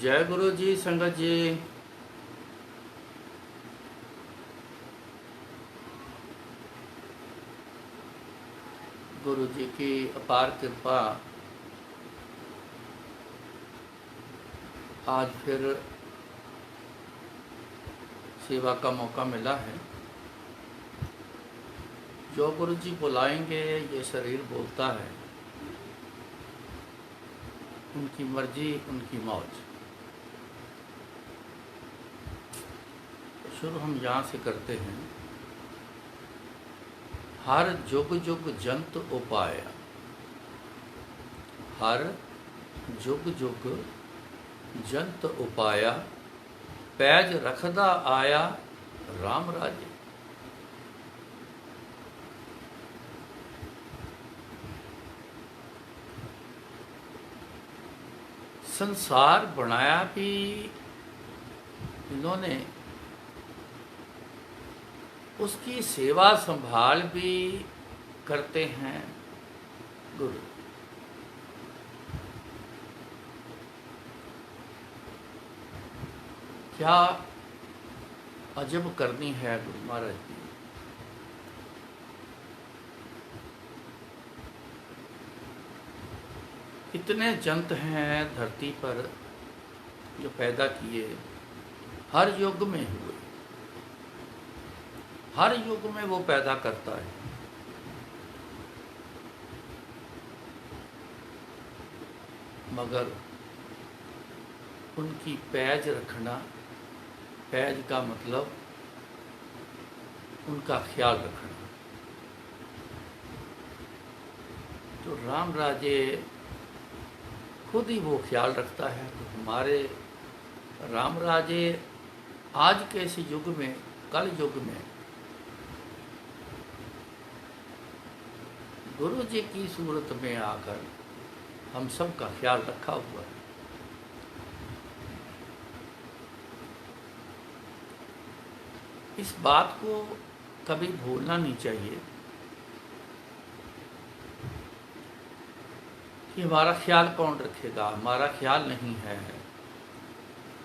जय गुरु जी। संगत जी, गुरु जी की अपार कृपा, आज फिर सेवा का मौका मिला है। जो गुरु जी बुलाएंगे ये शरीर बोलता है, उनकी मर्जी उनकी मौज। शुरू हम यहाँ से करते हैं। हर जुग जुग जंत उपाया, हर जुग जुग जंत उपाया, पैज रखदा आया राम राजे। संसार बनाया भी इन्होंने, उसकी सेवा संभाल भी करते हैं गुरु। क्या अजब करनी है गुरु महाराज की। इतने जंत हैं धरती पर जो पैदा किए, हर युग में हुए, हर युग में वो पैदा करता है। मगर उनकी पैज रखना, पैज का मतलब उनका ख्याल रखना। तो राम राजे खुद ही वो ख्याल रखता है। तो हमारे राम राजे आज के इस युग में, कल युग में गुरु जी की सूरत में आकर हम सब का ख्याल रखा हुआ है। इस बात को कभी भूलना नहीं चाहिए कि हमारा ख्याल कौन रखेगा। हमारा ख्याल नहीं है।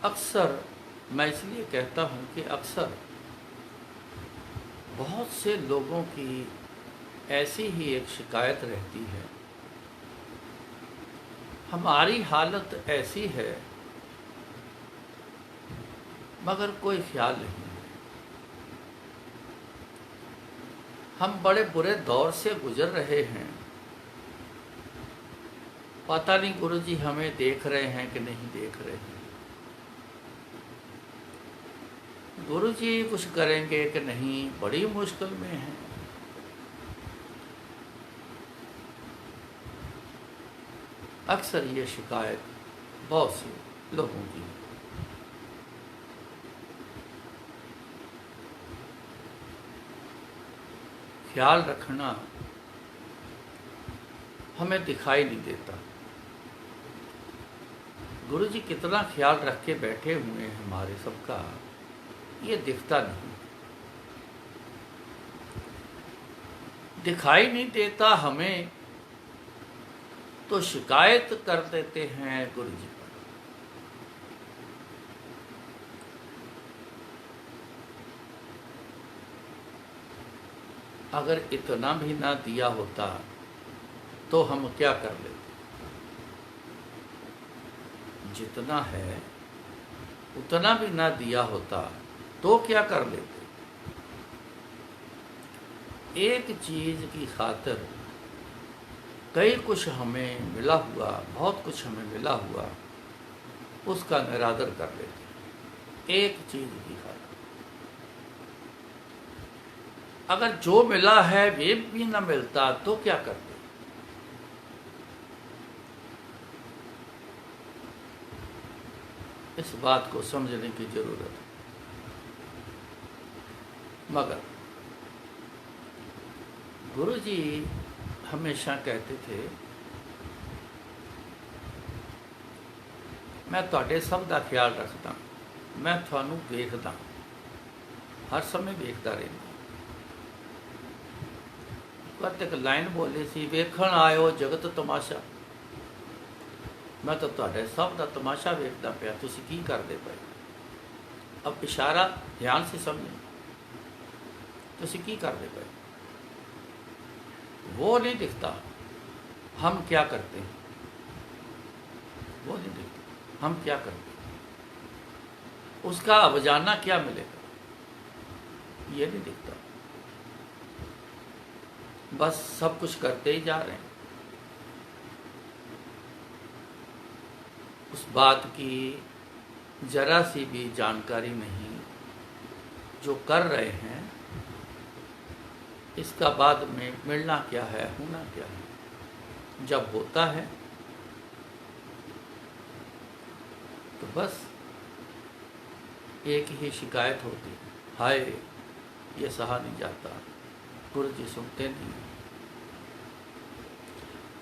अक्सर मैं इसलिए कहता हूँ कि अक्सर बहुत से लोगों की ऐसी ही एक शिकायत रहती है, हमारी हालत ऐसी है मगर कोई ख्याल नहीं है। हम बड़े बुरे दौर से गुजर रहे हैं, पता नहीं गुरु जी हमें देख रहे हैं कि नहीं देख रहे हैं। गुरु जी कुछ करेंगे कि नहीं, बड़ी मुश्किल में है। अक्सर ये शिकायत बहुत से लोगों की। ख्याल रखना हमें दिखाई नहीं देता। गुरु जी कितना ख्याल रख के बैठे हुए हैं हमारे सबका, ये दिखता नहीं, दिखाई नहीं देता हमें। तो शिकायत कर देते हैं गुरु जी पर। अगर इतना भी ना दिया होता तो हम क्या कर लेते। जितना है उतना भी ना दिया होता तो क्या कर लेते। एक चीज की खातिर कई कुछ हमें मिला हुआ, बहुत कुछ हमें मिला हुआ, उसका निरादर कर लेते। एक चीज की खातिर अगर जो मिला है वे भी ना मिलता तो क्या करते। इस बात को समझने की जरूरत है। मगर गुरु जी हमेशा कहते थे, मैं तुहाडे सब का ख्याल रखता, मैं थानू देखदा, हर समय देखता रहना। वक्त एक लाइन बोली सी, वेखण आयो जगत तमाशा। मैं तो तुहाडे सब दा तमाशा वेखदा पिया, तुसीं की करदे पए। अब इशारा ध्यान से समझें, तुसीं की करदे पए। वो नहीं दिखता हम क्या करते हैं, वो नहीं दिखता हम क्या करते हैं, उसका अवजाना क्या मिलेगा, ये नहीं दिखता। बस सब कुछ करते ही जा रहे हैं। उस बात की जरा सी भी जानकारी नहीं जो कर रहे हैं, इसका बाद में मिलना क्या है, होना क्या है। जब होता है तो बस एक ही शिकायत होती है, हाय ये सहा नहीं जाता, गुरु जी सुनते नहीं।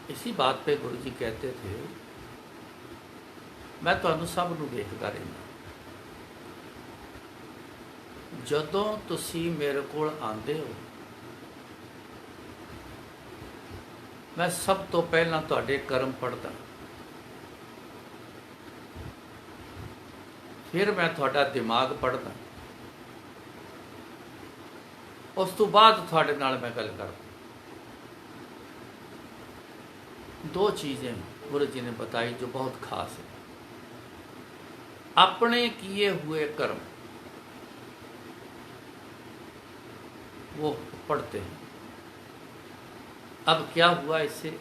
इसी बात पे गुरु जी कहते थे, मैं तुहानू सब नू देखदा रहना। जदों तुसी मेरे कोल आंदे हो, मैं सब तो पहला तुहाडे कर्म पढ़दा, फिर मैं तुहाडा दिमाग पढ़दा, उस तो बाद तुहाडे नाल मैं गल करदा। दो चीज़ें गुरु जी ने बताई जो बहुत खास है। अपने किए हुए कर्म वो पढ़ते हैं। अब क्या हुआ इससे,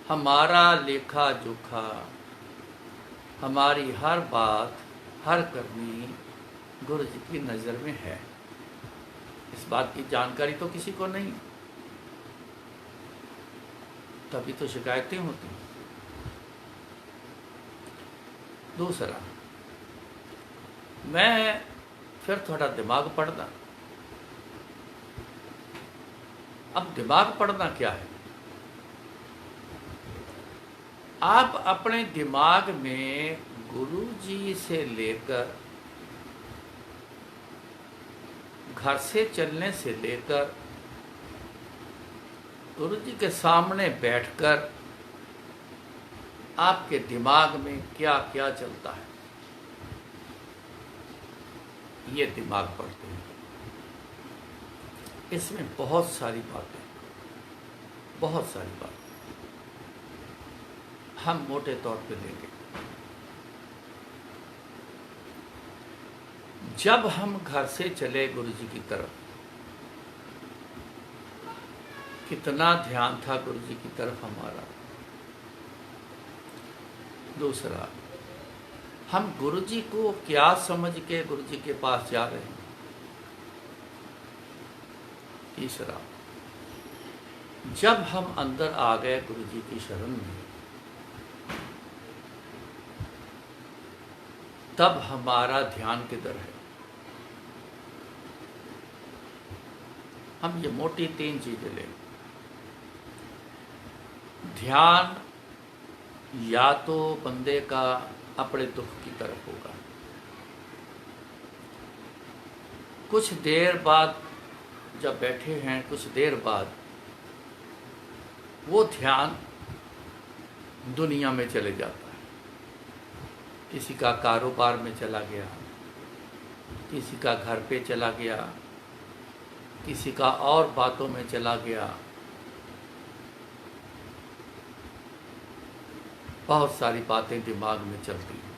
हमारा लेखा जोखा, हमारी हर बात, हर करनी गुरु जी की नज़र में है। इस बात की जानकारी तो किसी को नहीं, तभी तो शिकायतें होती हैं। दूसरा, मैं फिर थोड़ा दिमाग पढ़ना। अब दिमाग पढ़ना क्या है, आप अपने दिमाग में गुरु जी से लेकर, घर से चलने से लेकर, गुरु जी के सामने बैठकर आपके दिमाग में क्या क्या चलता है, ये दिमाग पढ़ते हैं। इसमें बहुत सारी बातें, बहुत सारी बातें हम मोटे तौर पे लेंगे। जब हम घर से चले गुरु जी की तरफ, कितना ध्यान था गुरु जी की तरफ हमारा। दूसरा, हम गुरु जी को क्या समझ के गुरु जी के पास जा रहे हैं। तीसरा, जब हम अंदर आ गए गुरु जी की शरण में, तब हमारा ध्यान किधर है। हम ये मोटी तीन चीजें लें। ध्यान या तो बंदे का अपने दुख की तरफ होगा, कुछ देर बाद जब बैठे हैं, कुछ देर बाद वो ध्यान दुनिया में चले जाता है। किसी का कारोबार में चला गया, किसी का घर पे चला गया, किसी का और बातों में चला गया। बहुत सारी बातें दिमाग में चलती हैं,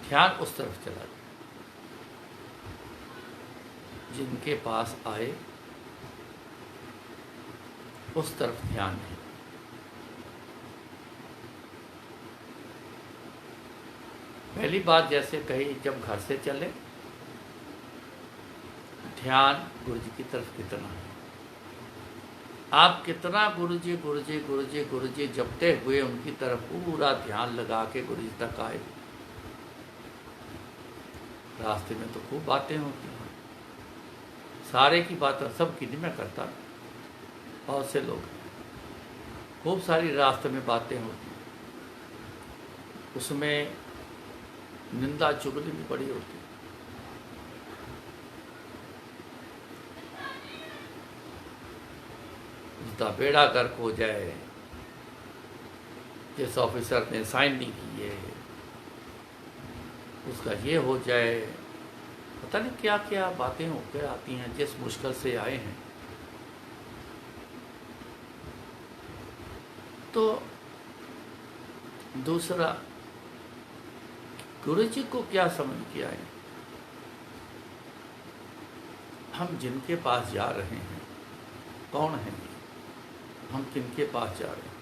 ध्यान उस तरफ चला गया। जिनके पास आए उस तरफ ध्यान नहीं। पहली बात जैसे कही, जब घर से चले, ध्यान गुरु जी की तरफ कितना है। आप कितना गुरु जी गुरु जी गुरु जी गुरु जी जपते हुए उनकी तरफ पूरा ध्यान लगा के गुरु जी तक आए। रास्ते में तो खूब बातें होती हैं, सारे की बातें सब की नहीं मैं करता, बहुत से लोग खूब सारी रास्ते में बातें होती हैं, उसमें निंदा चुगली भी बड़ी होती है। उसका बेड़ा गर्क हो जाए, जिस ऑफिसर ने साइन नहीं किए उसका ये हो जाए, पता नहीं क्या क्या बातें होकर आती हैं जिस मुश्किल से आए हैं। तो दूसरा, गुरु जी को क्या समझ के आए, हम जिनके पास जा रहे हैं कौन है ये, हम किनके पास जा रहे हैं।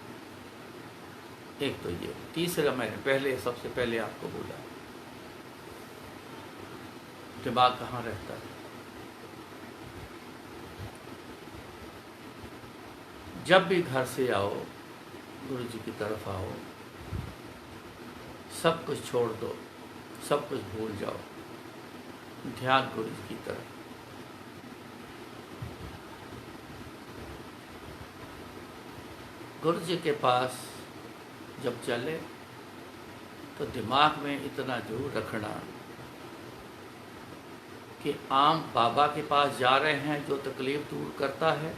एक तो ये, तीसरा मैंने पहले सबसे पहले आपको बोला, दिमाग कहाँ रहता है। जब भी घर से आओ, गुरु जी की तरफ आओ, सब कुछ छोड़ दो, सब कुछ भूल जाओ, ध्यान गुरु जी की तरफ। गुरु जी के पास जब चले तो दिमाग में इतना जरूर रखना कि आम बाबा के पास जा रहे हैं जो तकलीफ दूर करता है,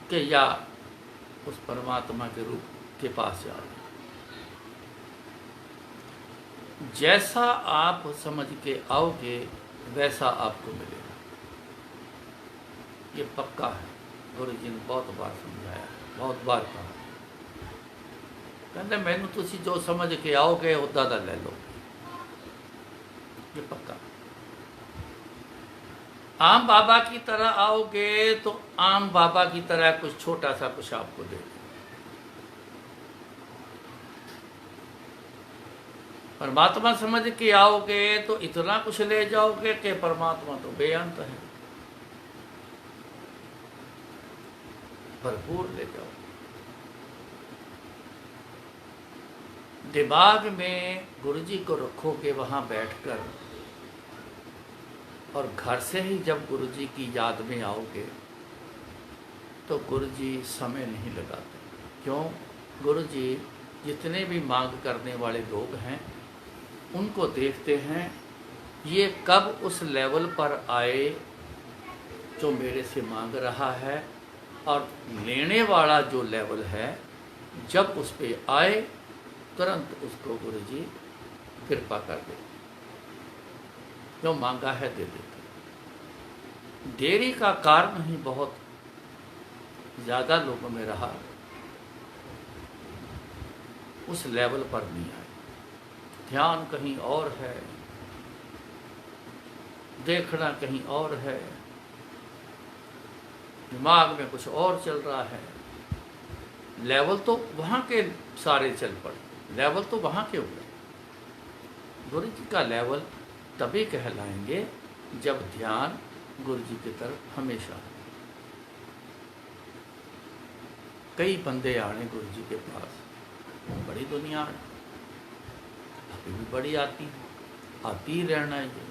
कि या उस परमात्मा के रूप के पास जा रहे हैं। जैसा आप समझ के आओगे वैसा आपको मिलेगा, ये पक्का है। गुरु जी ने बहुत बार समझाया, बहुत बार कहा, कहते मैनू तुसी जो समझ के आओगे उदा दा ले लो, ये पक्का। आम बाबा की तरह आओगे तो आम बाबा की तरह कुछ छोटा सा कुछ आपको दे, परमात्मा समझ के आओगे तो इतना कुछ ले जाओगे कि परमात्मा तो बेअंत है, भरपूर ले जाओ। दिमाग में गुरु जी को रखोगे वहाँ बैठकर, और घर से ही जब गुरु जी की याद में आओगे तो गुरु जी समय नहीं लगाते। क्यों? गुरु जी जितने भी मांग करने वाले लोग हैं उनको देखते हैं, ये कब उस लेवल पर आए जो मेरे से मांग रहा है, और लेने वाला जो लेवल है जब उस पे आए तुरंत उसको गुरु जी कृपा कर दे, जो मांगा है दे देते। देरी का कारण ही बहुत ज़्यादा लोगों में रहा, उस लेवल पर नहीं आए। ध्यान कहीं और है, देखना कहीं और है, दिमाग में कुछ और चल रहा है। लेवल तो वहाँ के सारे चल पड़े, लेवल तो वहाँ के हुए। गुरु जी का लेवल तभी कहलाएंगे जब ध्यान गुरु जी की तरफ हमेशा। कई बंदे आने गुरु जी के पास, बड़ी दुनिया आने, अभी भी बड़ी आती ही रहना है।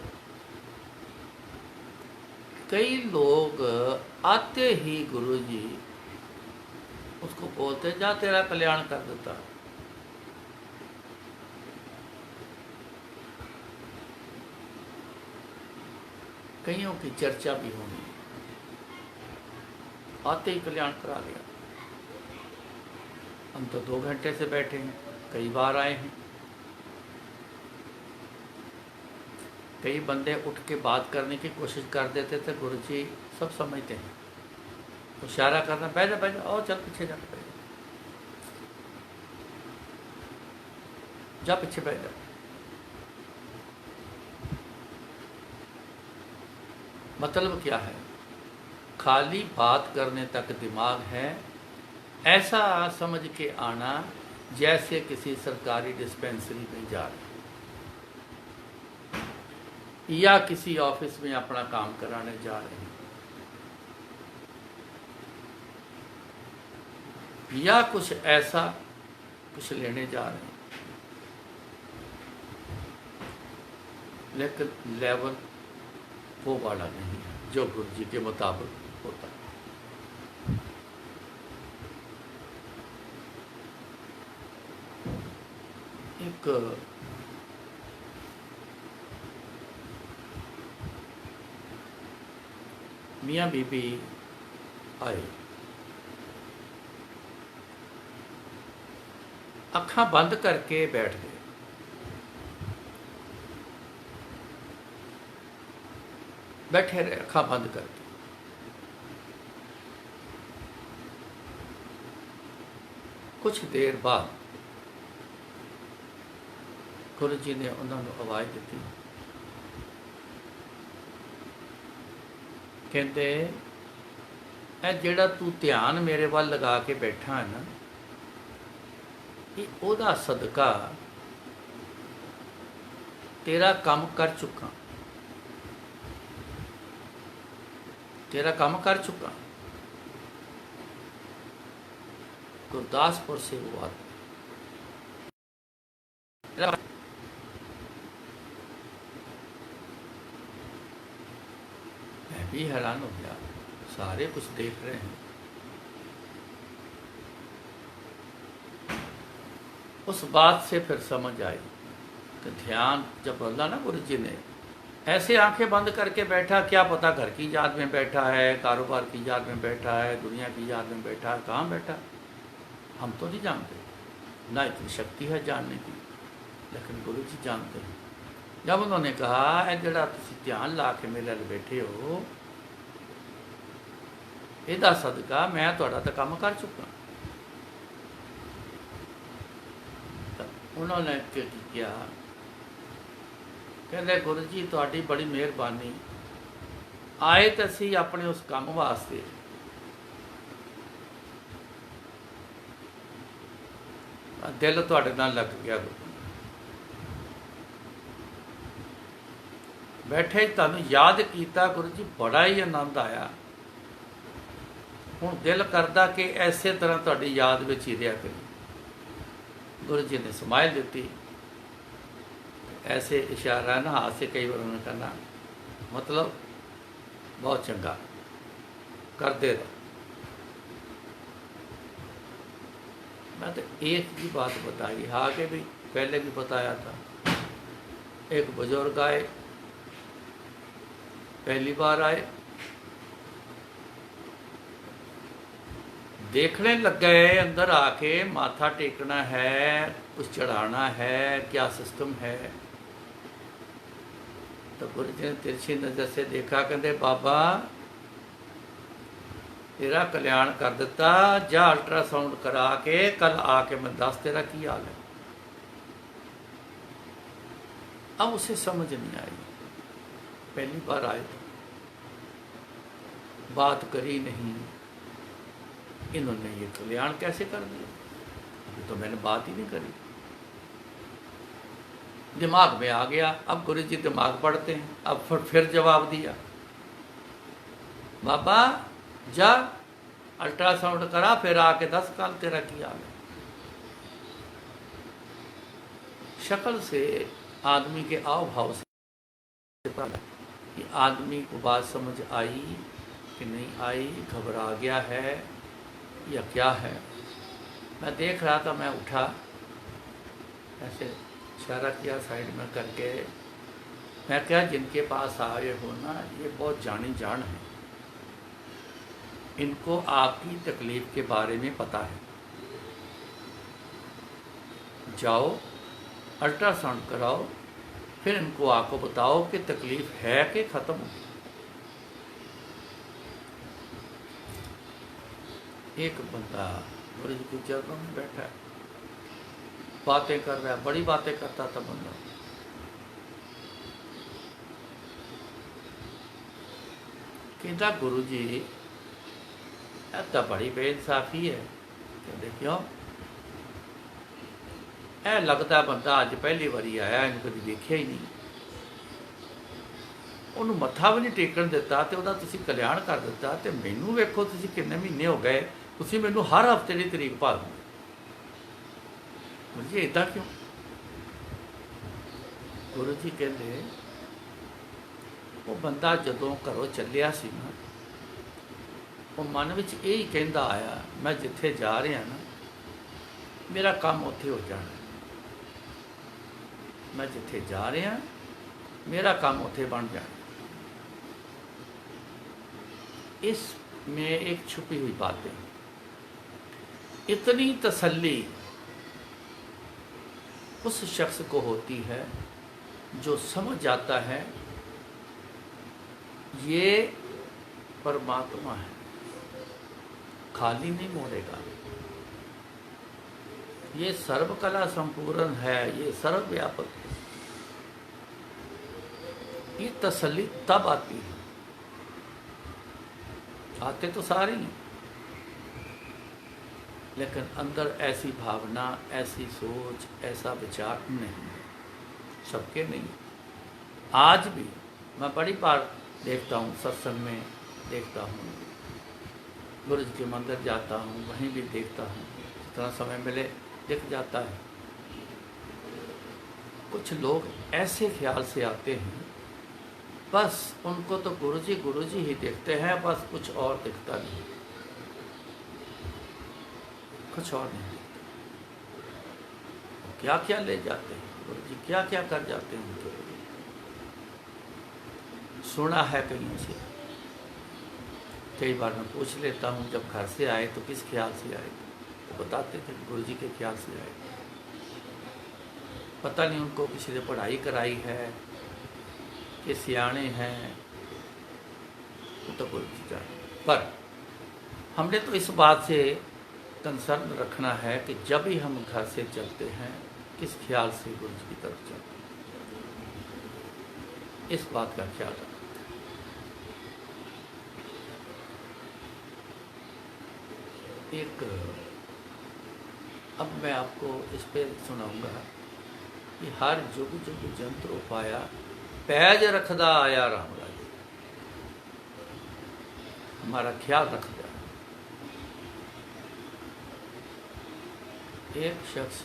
कई लोग आते ही गुरु जी उसको बोलते जा तेरा कल्याण कर देता। कईयों की चर्चा भी होनी, आते ही कल्याण करा लिया। हम तो 2 घंटे से बैठे हैं, कई बार आए हैं। कई बंदे उठ के बात करने की कोशिश कर देते थे, गुरु जी सब समझते हैं, तो इशारा करना बैठ जा और चल पीछे जा, जा पीछे बैठ जा। मतलब क्या है? खाली बात करने तक दिमाग है, ऐसा समझ के आना जैसे किसी सरकारी डिस्पेंसरी में जा रहे या किसी ऑफिस में अपना काम कराने जा रहे हैं, या कुछ ऐसा कुछ लेने जा रहे हैं, लेकिन लेवल वो वाला नहीं है जो गुरु जी के मुताबिक होता है। एक मियाँ बीबी आए, अखां बंद करके बैठ गए। बैठे रहे अखां बंद करके। कुछ देर बाद गुरु जी ने उन्होंने आवाज़ दी, कहते ए जिहड़ा तू ध्यान मेरे वाल लगा के बैठा है ना, ये ओदा सदका तेरा काम कर चुका, तेरा काम कर चुका। गुरदासपुर से वो आदमी, मैं भी हैरान हो गया, सारे कुछ देख रहे हैं। उस बात से फिर समझ आई कि ध्यान जब बोला ना गुरु जी ने, ऐसे आंखें बंद करके बैठा, क्या पता घर की याद में बैठा है, कारोबार की याद में बैठा है, दुनिया की याद में बैठा है, कहाँ बैठा हम तो नहीं जानते, ना इतनी शक्ति है जानने की, लेकिन गुरु जी जानते हैं। जब उन्होंने कहा है जरा तुम ध्यान ला के मेरे लिए बैठे हो, इहदा सदका मैं तुहाडा तो काम कर चुका। उन्होंने किया, कहते गुरु जी तुहाडी बड़ी मेहरबानी, आए तो असी अपने उस काम वास्ते, दिल तुहाडे नाल लग गया। बैठे तुहानूं याद किया गुरु जी, बड़ा ही आनंद आया। हुण दिल करदा कि इसे तरह तुहाडी याद विच ही रहा करी। गुरु जी ने स्माइल दी, ऐसे इशारा ना हाथ से कई बार उन्होंने कहना, मतलब बहुत चंगा करते रहो। मैं तो एक ही बात बताई, आगे भी पहले भी बताया था। एक बुजुर्ग आए, पहली बार आए, देखने लग गए, अंदर आके माथा टेकना है, कुछ चढ़ाना है, क्या सिस्टम है। तो गुरु जी ने तिरछी नज़र से देखा, कहते बाबा तेरा कल्याण कर दिता, जा अल्ट्रासाउंड करा के कल आके मैं दस तेरा की हाल है। अब उसे समझ नहीं आई, पहली बार आए तो बात करी नहीं, इन्होंने ये कल्याण कैसे कर दिया, अभी तो मैंने बात ही नहीं करी। दिमाग में आ गया, अब गुरु जी दिमाग पढ़ते हैं। अब फिर जवाब दिया, बाबा जा अल्ट्रासाउंड करा, फिर आके 10 साल तेरा की हाल है। शक्ल से आदमी के आव भाव से पता कि आदमी को बात समझ आई कि नहीं आई, घबरा गया है या क्या है। मैं देख रहा था, मैं उठा, ऐसे इशारा किया साइड में करके, मैं क्या जिनके पास आए हो ना, ये बहुत जानी जान है, इनको आपकी तकलीफ़ के बारे में पता है, जाओ अल्ट्रासाउंड कराओ, फिर इनको आपको बताओ कि तकलीफ़ है कि ख़त्म हो गई। एक बंदा गुरु जी के चरणों में बैठा है, बातें कर रहा है, बड़ी बातें करता था बंदा। कहता गुरु जी तो बड़ी बेइंसाफी है। कहते क्यों? ऐ लगता बंदा अज पहली बारी आया, इन्हें कभी देखा ही नहीं, उन्होंने मत्था भी नहीं टेकन दिता, तो वह तुसीं कल्याण कर दिता, तो मैनू वेखो तुसीं कितने महीने हो गए, तुसीं मैनू हर हफ्ते की तरीक पा दो। मुझे इदा क्यों? गुरु जी कहते वो बंदा जदों घरों चलिया सी ना, वो मन में यही कहता आया, मैं जिथे जा रहा ना, मेरा काम उत्थे हो जाना, मैं जिथे जा रहा मेरा काम उत्थे बन जाना। इसमें एक छुपी हुई बातें, इतनी तसल्ली उस शख्स को होती है जो समझ जाता है ये परमात्मा है, खाली नहीं मोड़ेगा, ये सर्वकला संपूर्ण है, ये सर्वव्यापक है। ये तसल्ली तब आती है, आते तो सारे ही, लेकिन अंदर ऐसी भावना, ऐसी सोच, ऐसा विचार नहीं, सबके नहीं। आज भी मैं बड़ी बार देखता हूँ, सत्संग में देखता हूँ, गुरु जी के मंदिर जाता हूँ, वहीं भी देखता हूँ, जितना समय मिले दिख जाता है। कुछ लोग ऐसे ख्याल से आते हैं, बस उनको तो गुरु जी ही देखते हैं, बस कुछ और दिखता नहीं, कुछ और नहीं दिखता। क्या क्या ले जाते हैं गुरु जी, क्या क्या कर जाते हैं उनके लिए। सुना है कहीं से, कई बार मैं पूछ लेता हूँ, जब घर से आए तो किस ख्याल से आए, तो बताते थे गुरु जी के ख्याल से आए। पता नहीं उनको किसी ने पढ़ाई कराई है कि सियाणे हैं, तो गुरु जी जाने। पर हमने तो इस बात से कंसर्न रखना है कि जब भी हम घर से चलते हैं, किस ख्याल से गुरु जी की तरफ चलते हैं, इस बात का ख्याल रखना। एक अब मैं आपको इस पे सुनाऊंगा कि हर जुग जुग जंत्र उपाया, पैज रखदा आया राम राज। हमारा ख्याल रख दिया। एक शख्स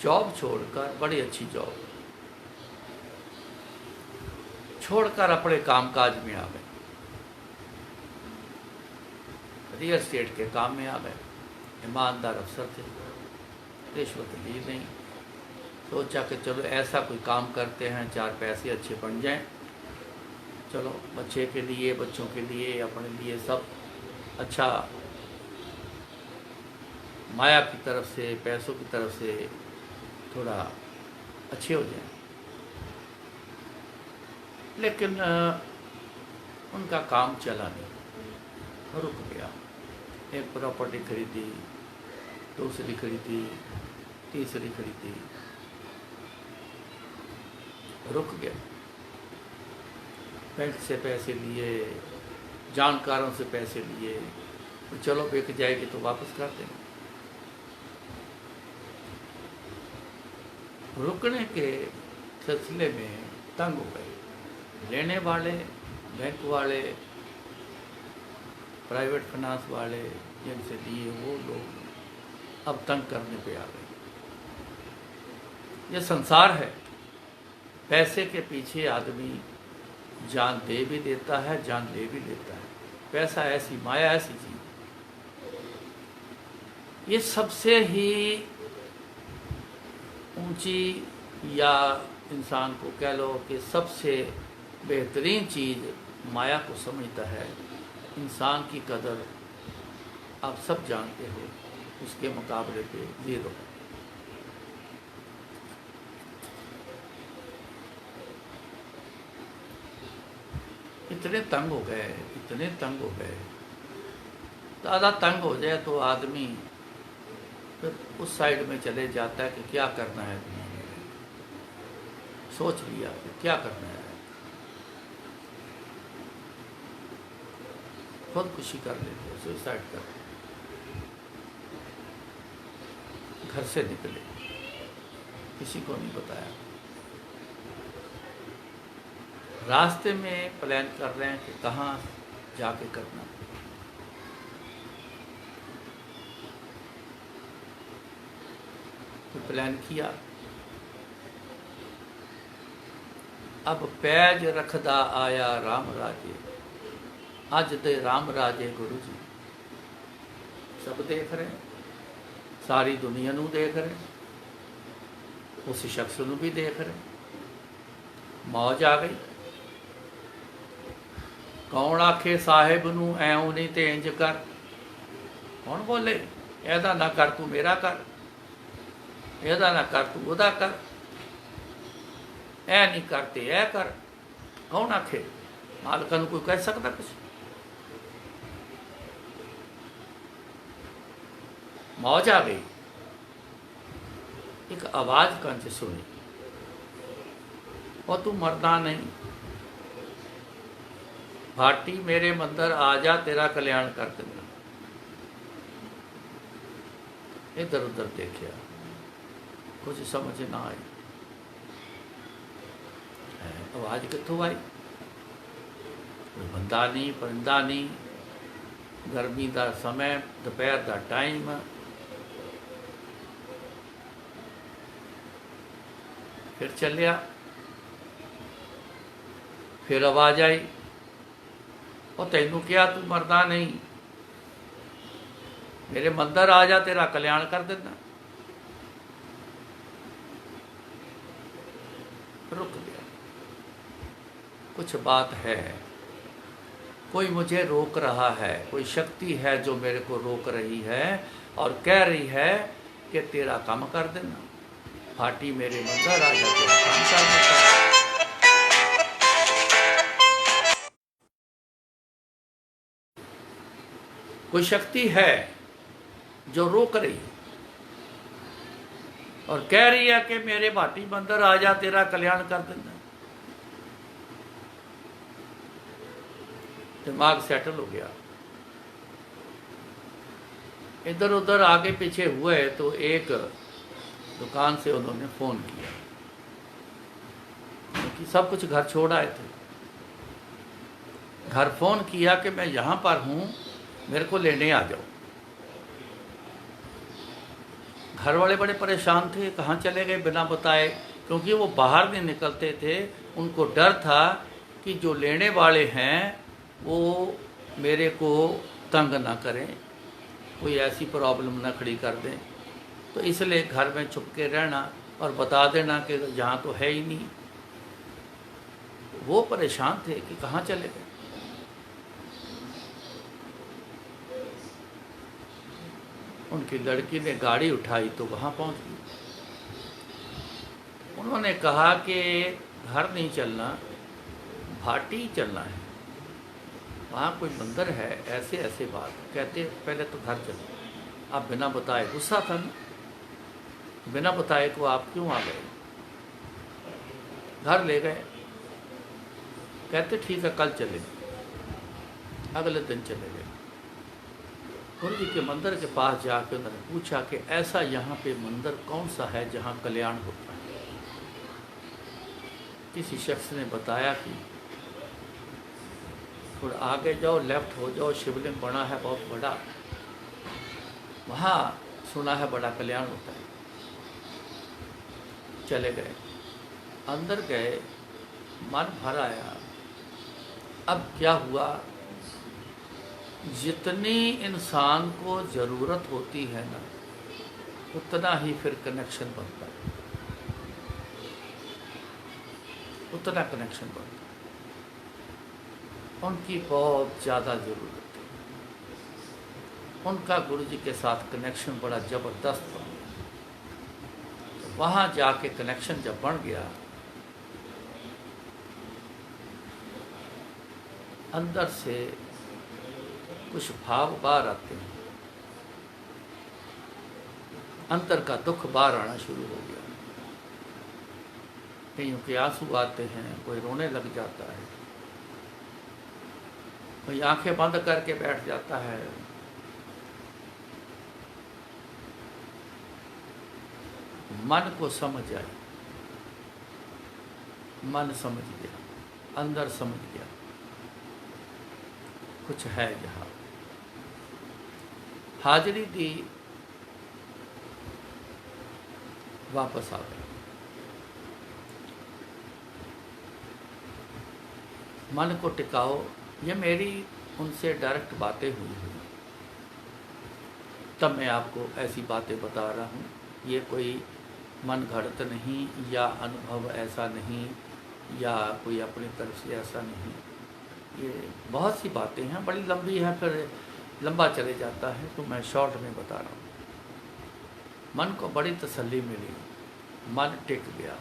जॉब छोड़कर, बड़ी अच्छी जॉब छोड़कर अपने कामकाज में आ गए, रियल एस्टेट के काम में आ गए। ईमानदार अफसर थे, रिश्वत ली नहीं। सोचा कि चलो ऐसा कोई काम करते हैं, चार पैसे अच्छे बन जाएं, चलो बच्चे के लिए, बच्चों के लिए, अपने लिए, सब अच्छा, माया की तरफ से, पैसों की तरफ से थोड़ा अच्छे हो जाएं। लेकिन उनका काम चला नहीं, रुक गया। एक प्रॉपर्टी खरीदी, दूसरी खरीदी, तीसरी खरीदी, रुक गया। बैंक से पैसे लिए, जानकारों से पैसे लिए, तो चलो बिक जाएगी तो वापस कर देंगे। रुकने के सिलसिले में तंग हो गए। लेने वाले, बैंक वाले, प्राइवेट फाइनेंस वाले, जिनसे लिए वो लोग अब तंग करने पे आ गए। ये संसार है, पैसे के पीछे आदमी जान दे भी देता है, जान ले भी लेता है। पैसा ऐसी माया, ऐसी चीज, ये सबसे ही ऊंची, या इंसान को कह लो कि सबसे बेहतरीन चीज़ माया को समझता है। इंसान की कदर आप सब जानते हो, उसके मुकाबले पे जीरो। इतने तंग हो गए, इतने तंग हो गए। ज़्यादा तंग हो जाए तो आदमी फिर उस साइड में चले जाता है कि क्या करना है दुनिया में। सोच लिया कि क्या करना है, खुदकुशी कर लेते, सुसाइड कर लेते। घर से निकले, किसी को नहीं बताया। रास्ते में प्लान कर रहे हैं कि कहाँ जाके करना। तो प्लान किया। अब पैज रखदा आया राम राजे, अज दे राम राजे गुरु जी। सब देख रहे हैं, सारी दुनिया नू देख रहे हैं। उस शख्स को भी देख रहे, मौज आ गई। कौन आखे साहिब नूं ऐं नहीं ते इंज कर, कौन बोले ਇਹਦਾ ना कर तू मेरा कर, ਇਹਦਾ ना कर तू ਉਹਦਾ कर, ऐ नहीं करते ऐ कर। कौन आखे? मालका कोई कह सकता कुछ? मौज आ गई। एक आवाज कान से सुनी, और तू मरदा नहीं, भाटी मेरे मंदिर आ जा, तेरा कल्याण कर देना। इधर उधर देखिया, कुछ समझ ना आई, आवाज कितों आई? कोई बंदा नहीं, परिंदा नहीं, गर्मी का समय, दोपहर का टाइम। फिर चलिया, फिर आवाज आई, और तैनू क्या, तू मरदा नहीं, मेरे मंदिर आ जा, तेरा कल्याण कर देना। रुक गया, कुछ बात है, कोई मुझे रोक रहा है, कोई शक्ति है जो मेरे को रोक रही है और कह रही है कि तेरा काम कर देना। भाटी मेरे मंदिर आ जा, तेरा काम कर देना। कोई शक्ति है जो रोक रही है और कह रही है कि मेरे भाटी मंदिर आ जा, तेरा कल्याण कर देना। दिमाग सेटल हो गया। इधर उधर आगे पीछे हुए तो एक दुकान से उन्होंने फोन किया, क्योंकि सब कुछ घर छोड़ आए थे। घर फोन किया कि मैं यहाँ पर हूँ, मेरे को लेने आ जाओ। घर वाले बड़े परेशान थे, कहाँ चले गए बिना बताए, क्योंकि वो बाहर नहीं निकलते थे। उनको डर था कि जो लेने वाले हैं वो मेरे को तंग ना करें, कोई ऐसी प्रॉब्लम ना खड़ी कर दें, तो इसलिए घर में छुप के रहना और बता देना कि यहाँ तो है ही नहीं। वो परेशान थे कि कहाँ चले गए। उनकी लड़की ने गाड़ी उठाई तो वहाँ पहुँच गई। उन्होंने कहा कि घर नहीं चलना, भाटी चलना है, वहाँ कोई मंदिर है, ऐसे ऐसे बात। कहते पहले तो घर चलो। आप बिना बताए, गुस्सा था ना, बिना बताए को आप क्यों आ गए? घर ले गए। कहते ठीक है कल चलेंगे। अगले दिन चले गए। गुरु जी के मंदिर के पास जाकर उन्होंने पूछा कि ऐसा यहाँ पे मंदिर कौन सा है जहाँ कल्याण होता है? किसी शख्स ने बताया कि थोड़ा आगे जाओ, लेफ्ट हो जाओ, शिवलिंग बना है बहुत बड़ा, वहाँ सुना है बड़ा कल्याण होता है। चले गए, अंदर गए, मन भर आया। अब क्या हुआ, जितनी इंसान को ज़रूरत होती है ना, उतना ही फिर कनेक्शन बनता है, उतना कनेक्शन बनता है। उनकी बहुत ज़्यादा ज़रूरत है, उनका गुरु जी के साथ कनेक्शन बड़ा ज़बरदस्त बन गया। तो वहाँ जाके कनेक्शन जब बन गया, अंदर से कुछ भाव बाहर आते हैं, अंतर का दुख बाहर आना शुरू हो गया। कईयों के आंसू आते हैं, कोई रोने लग जाता है, कोई आंखें बंद करके बैठ जाता है। मन को समझ आई, मन समझ गया, अंदर समझ गया कुछ है यहाँ। हाजिरी दी, वापस आ गए। मन को टिकाओ। ये मेरी उनसे डायरेक्ट बातें हुई, तब मैं आपको ऐसी बातें बता रहा हूँ। ये कोई मन घड़त नहीं, या अनुभव ऐसा नहीं, या कोई अपनी तरफ से ऐसा नहीं। ये बहुत सी बातें हैं, बड़ी लंबी है, फिर लंबा चले जाता है, तो मैं शॉर्ट में बता रहा हूँ। मन को बड़ी तसल्ली मिली, मन टिक गया।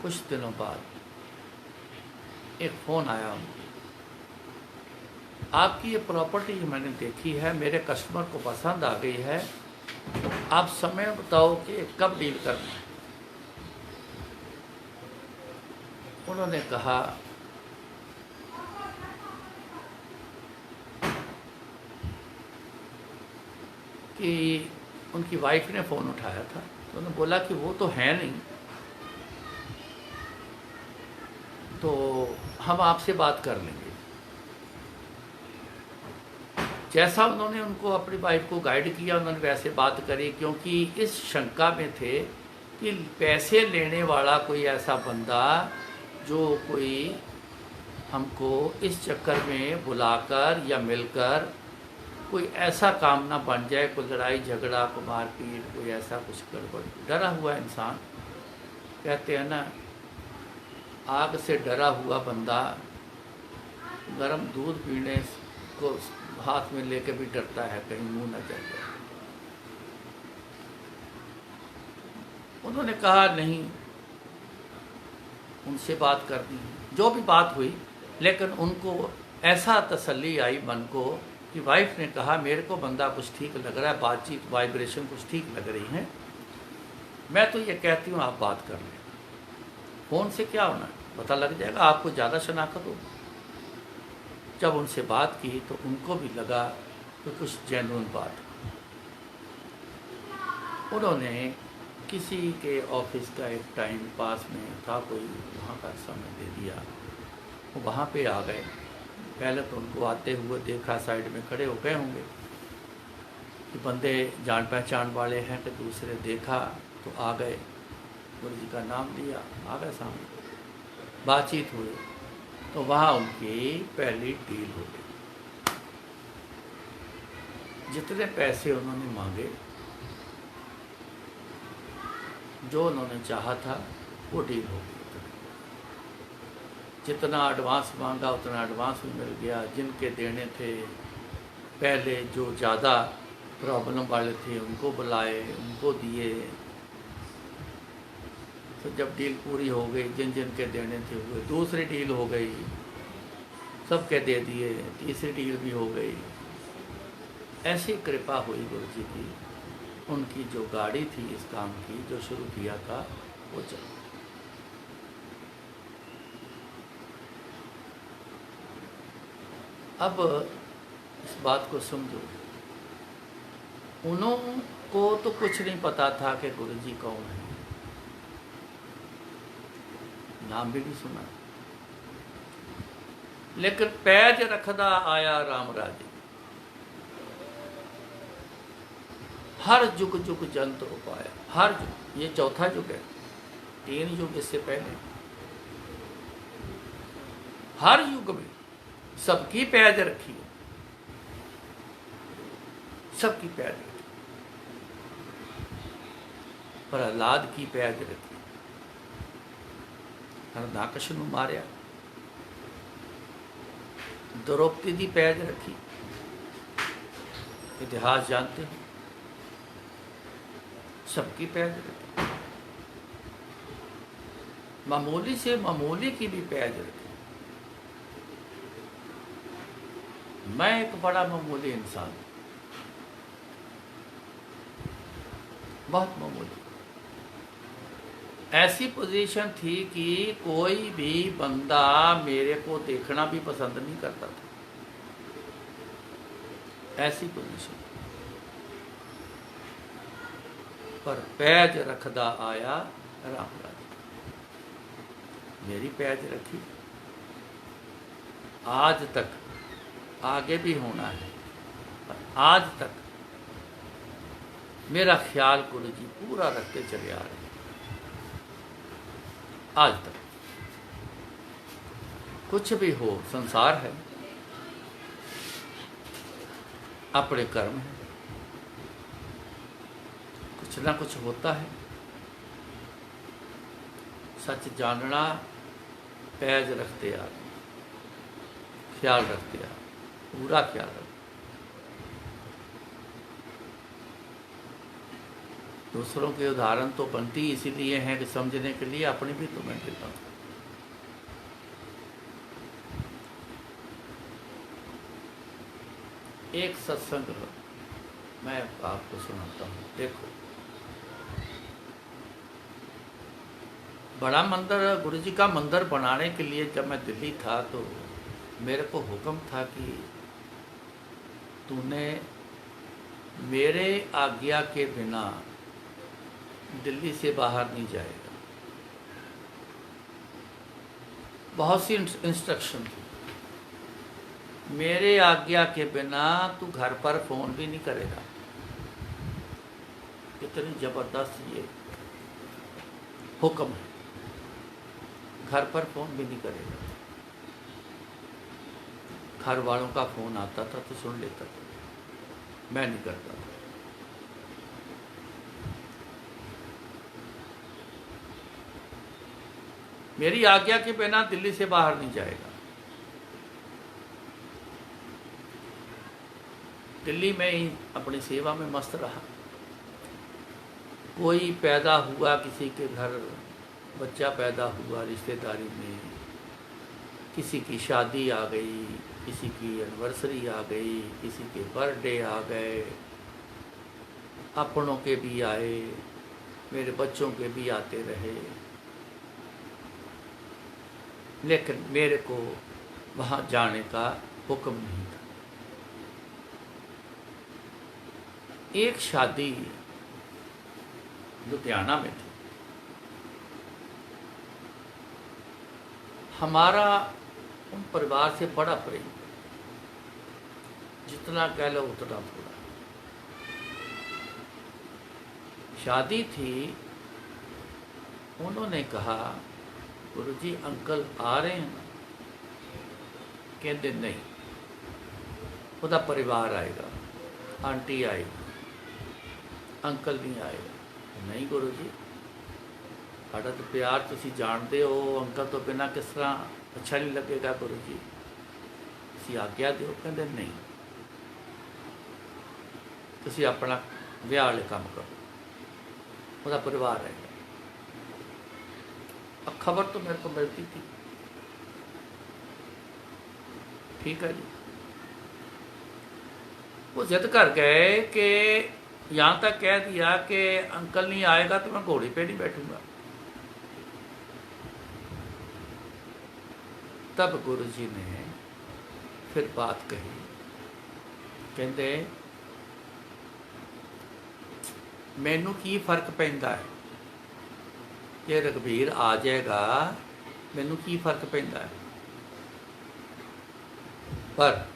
कुछ दिनों बाद एक फ़ोन आया उनको, आपकी ये प्रॉपर्टी मैंने देखी है, मेरे कस्टमर को पसंद आ गई है, आप समय बताओ कि कब डील करना है। उन्होंने कहा कि उनकी वाइफ ने फ़ोन उठाया था, तो उन्होंने बोला कि वो तो है नहीं, तो हम आपसे बात कर लेंगे। जैसा उन्होंने उनको अपनी वाइफ को गाइड किया, उन्होंने वैसे बात करी, क्योंकि इस शंका में थे कि पैसे लेने वाला कोई ऐसा बंदा जो कोई हमको इस चक्कर में बुलाकर या मिलकर कोई ऐसा काम ना बन जाए, कोई लड़ाई झगड़ा, कोई मारपीट, कोई ऐसा कुछ गड़बड़। डरा हुआ इंसान, कहते हैं ना, आग से डरा हुआ बंदा गर्म दूध पीने को हाथ में लेके भी डरता है कहीं मुंह न जल जाए। उन्होंने कहा नहीं, उनसे बात करनी, जो भी बात हुई, लेकिन उनको ऐसा तसल्ली आई मन को कि वाइफ ने कहा मेरे को बंदा कुछ ठीक लग रहा है, बातचीत वाइब्रेशन कुछ ठीक लग रही है, मैं तो ये कहती हूँ आप बात कर लें। फ़ोन से क्या होना है, पता लग जाएगा, आपको ज़्यादा शनाख्त हो। जब उनसे बात की तो उनको भी लगा कि कुछ जेन्युइन बात। उन्होंने किसी के ऑफिस का एक टाइम पास में था, कोई वहाँ का समय दे दिया, वो वहाँ पे आ गए। पहले तो उनको आते हुए देखा, साइड में खड़े हो गए होंगे कि बंदे जान पहचान वाले हैं, कि दूसरे देखा तो आ गए, गुरु जी का नाम लिया, आ गए सामने, बातचीत हुई, तो वहाँ उनकी पहली डील हो गई। जितने पैसे उन्होंने मांगे, जो उन्होंने चाहा था, वो डील हो गई। जितना एडवांस मांगा उतना एडवांस भी मिल गया। जिनके देने थे पहले, जो ज़्यादा प्रॉब्लम वाले थे, उनको बुलाए, उनको दिए। तो जब डील पूरी हो गई, जिन जिन के देने थे हुए, दूसरी डील हो गई, सबके दे दिए, तीसरी डील भी हो गई। ऐसी कृपा हुई गुरु जी की, उनकी जो गाड़ी थी इस काम की, जो शुरू किया था, वो चल। अब इस बात को समझो, उनको तो कुछ नहीं पता था कि गुरु जी कौन है, नाम भी नहीं सुना, लेकिन पैज रखदा आया राम राजे, हर जुग जुग जंत उपाया। हर जुग, ये चौथा युग है, 3 युग इससे पहले। हर युग में सबकी पैज रखी, सबकी पैज रखी, प्रहलाद की पैज रखी, हरदाकश नूं मारिया, द्रौपदी की पैज रखी, इतिहास जानते हो, सबकी पैज रखी, मामूली से मामूली की भी पैज रखी। मैं एक बड़ा मामूली इंसान, बहुत मामूली। ऐसी पोजीशन थी कि कोई भी बंदा मेरे को देखना भी पसंद नहीं करता था, ऐसी पोजीशन। पर पैज रखदा आया राम राज, मेरी पैज रखी, आज तक, आगे भी होना है, पर आज तक मेरा ख्याल गुरु जी पूरा रखते चले आ रहे हैं। आज तक कुछ भी हो, संसार है, अपने कर्म है, कुछ ना कुछ होता है। सच जानना पैज रखते आ, ख्याल रखते आ, पूरा ख्याल रखते। दूसरों के उदाहरण तो बनती इसीलिए हैं कि समझने के लिए, अपनी भी तो मैं देता हूँ। एक सत्संग मैं आपको सुनाता हूँ। देखो, बड़ा मंदिर, गुरु जी का मंदिर बनाने के लिए जब मैं दिल्ली था तो मेरे को हुक्म था कि तूने मेरे आज्ञा के बिना दिल्ली से बाहर नहीं जाएगा। बहुत सी इंस्ट्रक्शन थी। मेरे आज्ञा के बिना तू घर पर फ़ोन भी नहीं करेगा। कितनी ज़बरदस्त ये हुक्म है। घर पर फ़ोन भी नहीं करेगा। घर वालों का फ़ोन आता था तो सुन लेता था, मैं नहीं करता था। मेरी आज्ञा के बिना दिल्ली से बाहर नहीं जाएगा। दिल्ली में ही अपनी सेवा में मस्त रहा। कोई पैदा हुआ, किसी के घर बच्चा पैदा हुआ, रिश्तेदारी में किसी की शादी आ गई, किसी की एनिवर्सरी आ गई, किसी के बर्थडे आ गए, अपनों के भी आए, मेरे बच्चों के भी आते रहे, लेकिन मेरे को वहाँ जाने का हुक्म नहीं था। एक शादी लुधियाना में थी। हमारा उन परिवार से बड़ा प्रेम, जितना कह लो उतना थोड़ा। शादी थी। उन्होंने कहा, गुरुजी अंकल आ रहे हैं? कहते नहीं, उदा परिवार आएगा, आंटी आएगी, अंकल नहीं आएगा। नहीं गुरुजी, साड़ा तो प्यार तुसी जानते हो, अंकल तो बिना किस तरह अच्छा नहीं लगेगा गुरुजी, तुसी आज्ञा दो। कहते नहीं, तुसी अपना विआह वाले काम करो, उदा परिवार आएगा। अब खबर तो मेरे को मिलती थी। ठीक है जी। वो जिद कर गए कि यहाँ तक कह दिया कि अंकल नहीं आएगा तो मैं घोड़े पे नहीं बैठूंगा। तब गुरुजी ने फिर बात कही। कहते मैनू की फर्क पैंदा है कि रघबीर आ जाएगा, मैनू की फर्क पैंदा है, पर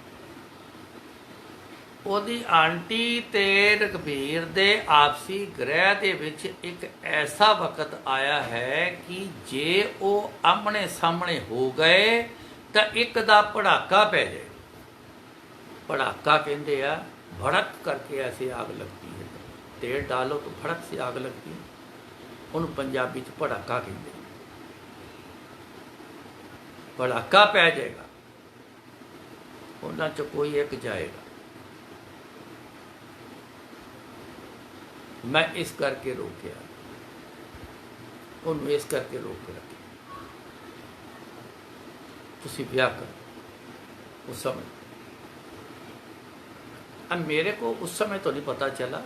ਉਹਦੀ आंटी ते रघबीर दे आपसी ग्रह दे विच एक ऐसा वक्त आया है कि जे वो आमने सामने हो गए तो एक दा पड़ाका पै जाए। पड़ाका कहते हैं, भड़क करके ऐसे आग लगती है। तेल डालो तो भड़क से आग लगती है। उन्होंने पंजाबी च पड़ाका कहते हैं। पड़ाका पै जाएगा, उन्होंने च कोई एक जाएगा। मैं इस करके रोकिया, उन्होंने इस करके रोक रखे, तुसी ब्याह करो। उस समय अब मेरे को उस समय तो नहीं पता चला,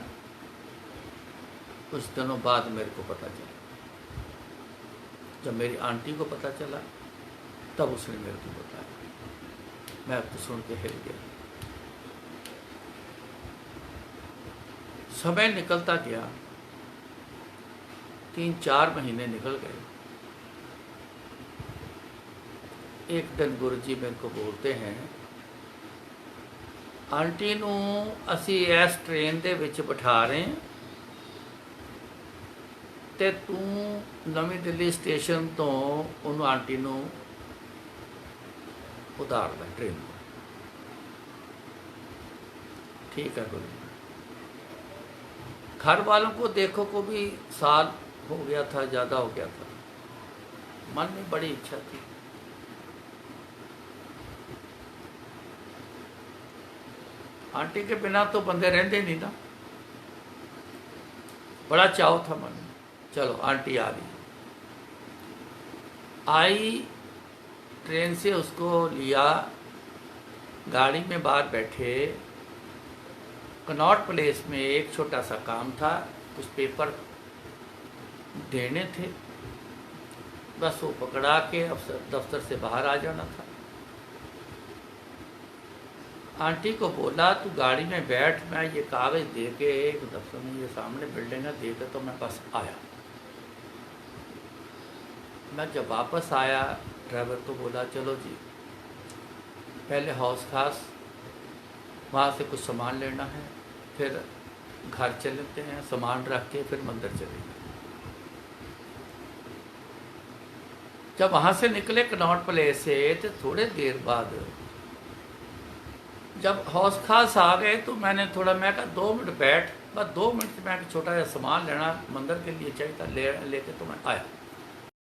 कुछ दिनों बाद मेरे को पता चला। जब मेरी आंटी को पता चला तब उसने मेरे को बताया। मैं अब तो सुन के हिल गया। समय निकलता गया, 3-4 महीने निकल गए। एक दिन गुरुजी मेरे को बोलते हैं, आंटी नू असी इस ट्रेन दे विच बिठा रहे हैं ते तू नवी दिल्ली स्टेशन तो उन्होंने आंटी नू उतार लै ट्रेन को। ठीक है गुरु। घर वालों को देखो को भी साल हो गया था, ज़्यादा हो गया था। मन में बड़ी इच्छा थी। आंटी के बिना तो बंदे रहते नहीं ना, बड़ा चाव था मन में। चलो आंटी आ गई, आई ट्रेन से, उसको लिया, गाड़ी में बाहर बैठे। कनॉट प्लेस में एक छोटा सा काम था, कुछ पेपर देने थे, बस वो पकड़ा के दफ्तर से बाहर आ जाना था। आंटी को बोला तू गाड़ी में बैठ, मैं ये कागज़ दे के एक दफ्तर में, ये सामने बिल्डिंग है, दे के तो मैं बस आया। मैं जब वापस आया, ड्राइवर को बोला चलो जी पहले हौस खास वहाँ से कुछ सामान लेना है, फिर घर चलते हैं, सामान रख के फिर मंदिर चलेंगे। जब वहाँ से निकले कनॉट प्लेस से, तो थोड़े देर बाद जब हौस खास आ गए तो मैंने थोड़ा, मैं कहा 2 मिनट बैठ, बस 2 मिनट में मैं छोटा सा सामान लेना मंदिर के लिए चाहिए था, लेके तो मैं आया।